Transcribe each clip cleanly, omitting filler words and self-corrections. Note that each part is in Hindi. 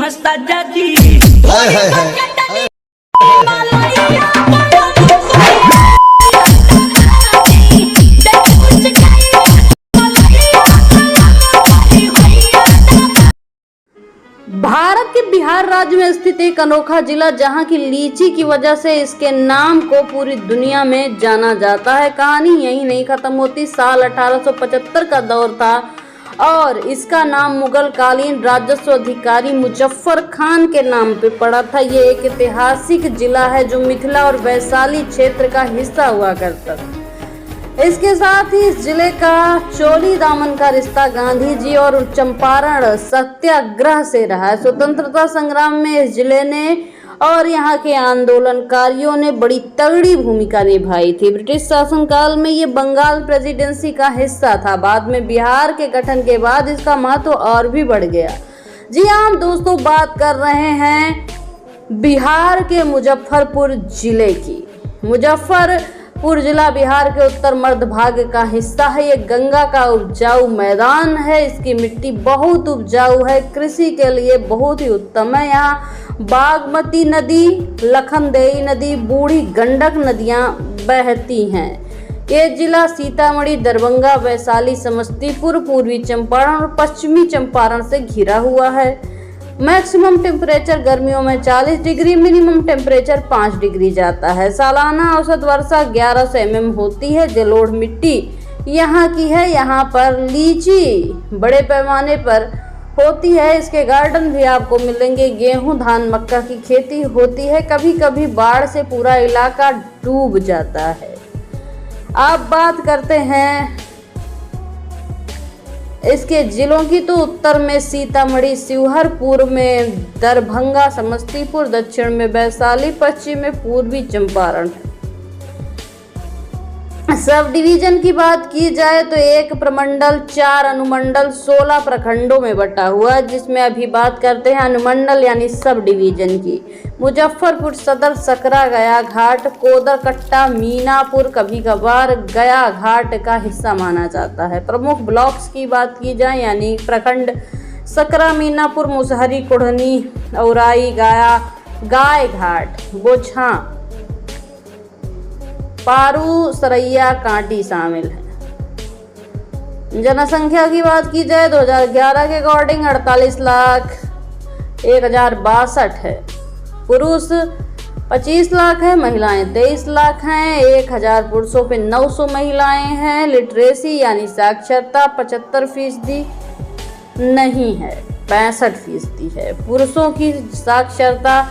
मस्त जाती भारत के बिहार राज्य में स्थित एक अनोखा जिला जहां की लीची की वजह से इसके नाम को पूरी दुनिया में जाना जाता है। कहानी यही नहीं खत्म होती। साल 1875 का दौर था और इसका नाम मुगल कालीन राजस्व अधिकारी मुजफ्फर खान के नाम पे पड़ा था। ये एक ऐतिहासिक जिला है जो मिथिला और वैशाली क्षेत्र का हिस्सा हुआ करता था। इसके साथ ही इस जिले का चोली दामन का रिश्ता गांधी जी और चंपारण सत्याग्रह से रहा है। स्वतंत्रता संग्राम में इस जिले ने और यहाँ के आंदोलनकारियों ने बड़ी तगड़ी भूमिका निभाई थी। ब्रिटिश शासनकाल में ये बंगाल प्रेसिडेंसी का हिस्सा था। बाद में बिहार के गठन के बाद इसका महत्व और भी बढ़ गया। जी हाँ दोस्तों, बात कर रहे हैं बिहार के मुजफ्फरपुर जिले की। मुजफ्फरपुर जिला बिहार के उत्तर मध्य भाग का हिस्सा है। ये गंगा का उपजाऊ मैदान है। इसकी मिट्टी बहुत उपजाऊ है, कृषि के लिए बहुत ही उत्तम है। यहाँ बागमती नदी, लखनदेई नदी, बूढ़ी गंडक नदियाँ बहती हैं। ये जिला सीतामढ़ी, दरभंगा, वैशाली, समस्तीपुर, पूर्वी चंपारण और पश्चिमी चंपारण से घिरा हुआ है। मैक्सिमम टेम्परेचर गर्मियों में 40 डिग्री, मिनिमम टेम्परेचर 5 डिग्री जाता है। सालाना औसत वर्षा 1100 mm होती है। जलोढ़ मिट्टी यहाँ की है। यहाँ पर लीची बड़े पैमाने पर होती है। इसके गार्डन भी आपको मिलेंगे। गेहूं, धान, मक्का की खेती होती है। कभी कभी बाढ़ से पूरा इलाका डूब जाता है। अब बात करते हैं इसके जिलों की, तो उत्तर में सीतामढ़ी, शिवहर, पूर्व में दरभंगा, समस्तीपुर, दक्षिण में वैशाली, पश्चिम में पूर्वी चंपारण है। सब डिवीजन की बात की जाए तो एक प्रमंडल, 4 अनुमंडल, 16 प्रखंडों में बटा हुआ है, जिसमें अभी बात करते हैं अनुमंडल यानी सब डिवीजन की। मुजफ्फरपुर सदर, सकरा, गया घाट, कोदरकट्टा, मीनापुर कभी कभार गया घाट का हिस्सा माना जाता है। प्रमुख ब्लॉक्स की बात की जाए यानी प्रखंड, सकरा, मीनापुर, मुसहरी, कुढ़नी, औराई, गाय घाट, बोझा, पारू, सरैया, कांटी शामिल है। जनसंख्या की बात की जाए 2011 के अकॉर्डिंग 48,01,062 है। पुरुष 25 लाख है, महिलाएं 23 लाख हैं। 1000 पुरुषों पे 900 महिलाएं हैं। लिटरेसी यानी साक्षरता 75% नहीं है, 65% है। पुरुषों की साक्षरता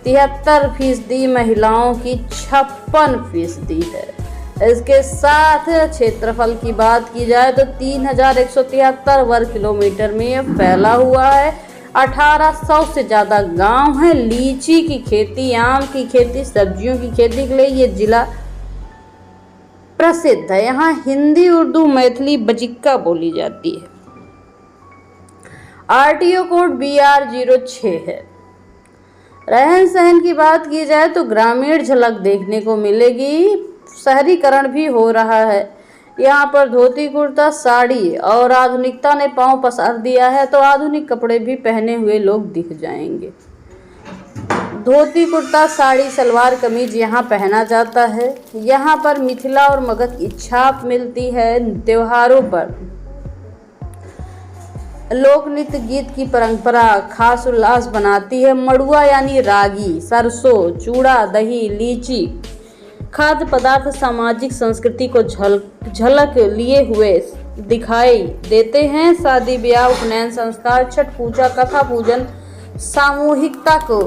73%, महिलाओं की 56% है। इसके साथ क्षेत्रफल की बात की जाए तो 3173 वर्ग किलोमीटर में यह फैला हुआ है। 1800 से ज़्यादा गांव हैं। लीची की खेती, आम की खेती, सब्जियों की खेती के लिए ये जिला प्रसिद्ध है। यहाँ हिंदी, उर्दू, मैथिली, बजिक्का बोली जाती है। RTO कोड BR06 है। रहन सहन की बात की जाए तो ग्रामीण झलक देखने को मिलेगी। शहरीकरण भी हो रहा है। यहाँ पर धोती, कुर्ता, साड़ी और आधुनिकता ने पांव पसार दिया है, तो आधुनिक कपड़े भी पहने हुए लोग दिख जाएंगे। धोती, कुर्ता, साड़ी, सलवार कमीज यहाँ पहना जाता है। यहाँ पर मिथिला और मगध की छाप मिलती है। त्योहारों पर लोक नृत्य गीत की परंपरा खास उल्लास बनाती है। मड़ुआ यानी रागी, सरसों, चूड़ा, दही, लीची खाद्य पदार्थ सामाजिक संस्कृति को झलक लिए हुए दिखाई देते हैं। शादी ब्याह, उपनयन संस्कार, छठ पूजा, कथा पूजन सामूहिकता को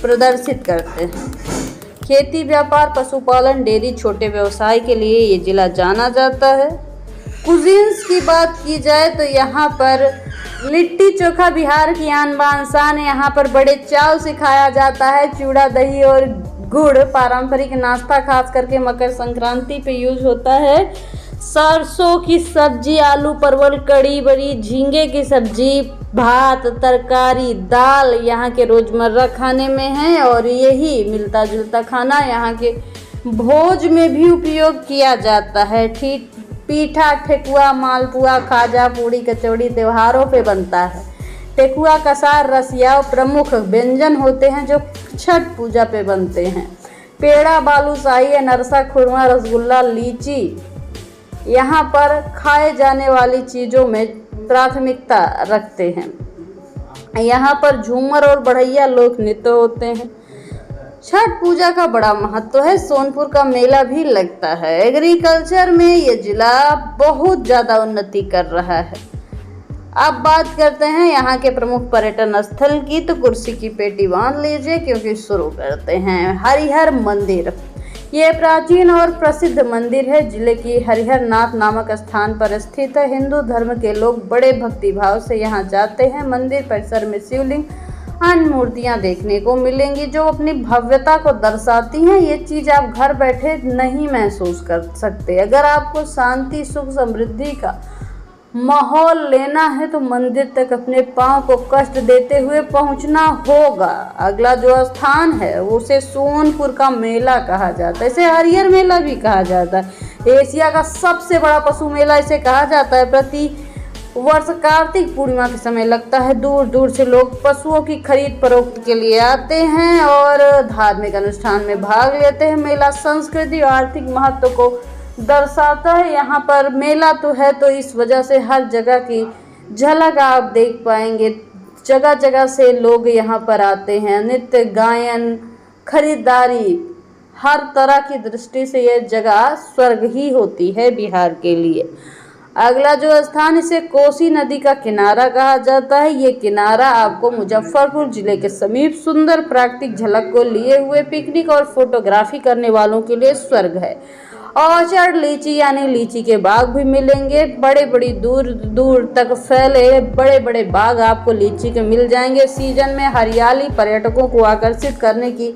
प्रदर्शित करते हैं। खेती, व्यापार, पशुपालन, डेयरी, छोटे व्यवसाय के लिए ये जिला जाना जाता है। कुजीन्स की बात की जाए तो यहाँ पर लिट्टी चोखा बिहार की आन बान शान है। यहाँ पर बड़े चाव से खाया जाता है। चूड़ा, दही और गुड़ पारंपरिक नाश्ता खास करके मकर संक्रांति पे यूज होता है। सरसों की सब्जी, आलू, परवल, कड़ी, बड़ी, झींगे की सब्जी, भात, तरकारी, दाल यहाँ के रोजमर्रा खाने में है। और यही मिलता जुलता खाना यहाँ के भोज में भी उपयोग किया जाता है। पीठा, ठेकुआ, मालपुआ, खाजा, पूड़ी, कचौड़ी त्योहारों पे बनता है। ठेकुआ, कसार, रसिया प्रमुख व्यंजन होते हैं जो छठ पूजा पे बनते हैं। पेड़ा, बालूशाही, अनरसा, खुरमा, रसगुल्ला, लीची यहाँ पर खाए जाने वाली चीज़ों में प्राथमिकता रखते हैं। यहाँ पर झूमर और बढ़ैया लोक नृत्य होते हैं। छठ पूजा का बड़ा महत्व है। सोनपुर का मेला भी लगता है। एग्रीकल्चर में ये जिला बहुत ज़्यादा उन्नति कर रहा है। अब बात करते हैं यहाँ के प्रमुख पर्यटन स्थल की, तो कुर्सी की पेटी बांध लीजिए क्योंकि शुरू करते हैं। हरिहर मंदिर, ये प्राचीन और प्रसिद्ध मंदिर है। जिले की हरिहर नाथ नामक स्थान पर स्थित है। हिंदू धर्म के लोग बड़े भक्तिभाव से यहाँ जाते हैं। मंदिर परिसर में शिवलिंग, अन्य मूर्तियाँ देखने को मिलेंगी जो अपनी भव्यता को दर्शाती हैं। ये चीज़ आप घर बैठे नहीं महसूस कर सकते। अगर आपको शांति, सुख, समृद्धि का माहौल लेना है तो मंदिर तक अपने पाँव को कष्ट देते हुए पहुंचना होगा। अगला जो स्थान है उसे सोनपुर का मेला कहा जाता है। इसे हरिहर मेला भी कहा जाता है। एशिया का सबसे बड़ा पशु मेला इसे कहा जाता है। प्रति वर्ष कार्तिक पूर्णिमा के समय लगता है। दूर दूर से लोग पशुओं की खरीद फरोख्त के लिए आते हैं और धार्मिक अनुष्ठान में भाग लेते हैं। मेला संस्कृति और आर्थिक महत्व को दर्शाता है। यहाँ पर मेला तो है तो इस वजह से हर जगह की झलक आप देख पाएंगे। जगह जगह से लोग यहाँ पर आते हैं। नृत्य, गायन, खरीदारी, हर तरह की दृष्टि से यह जगह स्वर्ग ही होती है बिहार के लिए। अगला जो स्थान, इसे कोसी नदी का किनारा कहा जाता है। ये किनारा आपको मुजफ्फरपुर जिले के समीप सुंदर प्राकृतिक झलक को लिए हुए पिकनिक और फोटोग्राफी करने वालों के लिए स्वर्ग है। ऑर्चर्ड लीची यानी लीची के बाग भी मिलेंगे। बड़ी दूर दूर तक फैले बड़े बड़े बाग आपको लीची के मिल जाएंगे। सीजन में हरियाली पर्यटकों को आकर्षित करने की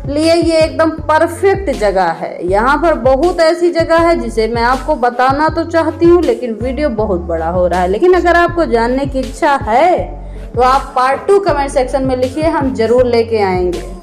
लिए ये एकदम परफेक्ट जगह है। यहाँ पर बहुत ऐसी जगह है जिसे मैं आपको बताना तो चाहती हूँ लेकिन वीडियो बहुत बड़ा हो रहा है। लेकिन अगर आपको जानने की इच्छा है तो आप पार्ट 2 कमेंट सेक्शन में लिखिए, हम जरूर लेके आएंगे।